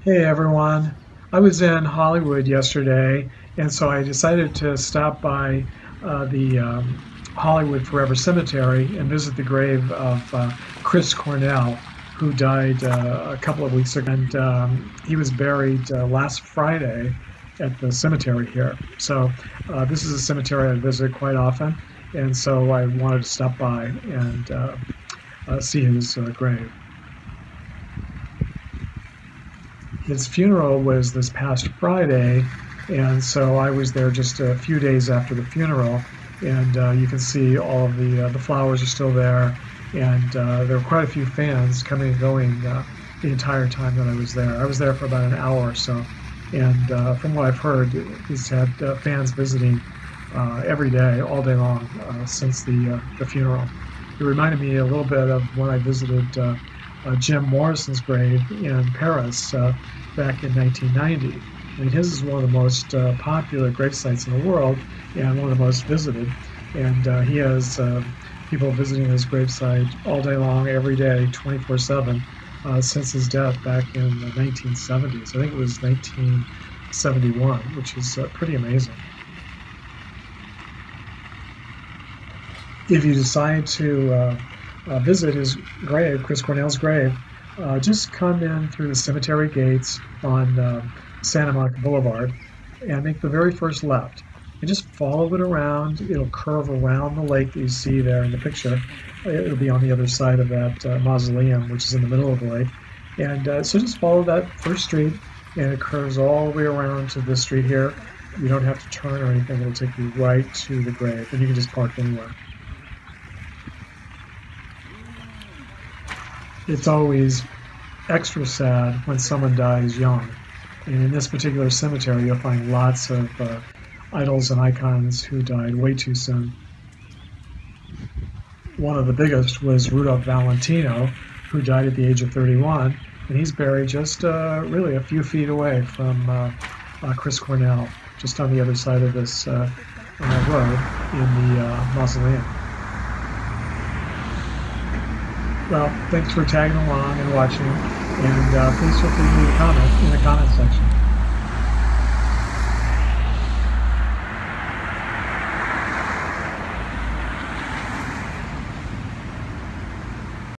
Hey everyone. I was in Hollywood yesterday, and so I decided to stop by the Hollywood Forever Cemetery and visit the grave of Chris Cornell, who died a couple of weeks ago. And he was buried last Friday at the cemetery here. So this is a cemetery I visit quite often, and so I wanted to stop by and see his grave. His funeral was this past Friday, and so I was there just a few days after the funeral, and you can see all of the flowers are still there, and there were quite a few fans coming and going the entire time that I was there. I was there for about an hour or so, and from what I've heard, he's had fans visiting every day, all day long, since the funeral. It reminded me a little bit of when I visited Jim Morrison's grave in Paris back in 1990. I mean, his is one of the most popular grave sites in the world and one of the most visited. And he has people visiting his gravesite all day long, every day, 24/7, since his death back in the 1970s. I think it was 1971, which is pretty amazing. If you decide to visit his grave, Chris Cornell's grave, just come in through the cemetery gates on Santa Monica Boulevard and make the very first left. And just follow it around. It'll curve around the lake that you see there in the picture. It'll be on the other side of that mausoleum, which is in the middle of the lake. And so just follow that first street, and it curves all the way around to this street here. You don't have to turn or anything. It'll take you right to the grave, and you can just park anywhere. It's always extra sad when someone dies young. And in this particular cemetery, you'll find lots of idols and icons who died way too soon. One of the biggest was Rudolph Valentino, who died at the age of 31, and he's buried just really a few feet away from Chris Cornell, just on the other side of this road in the mausoleum. Well, thanks for tagging along and watching, and please feel free to leave a comment in the comment section.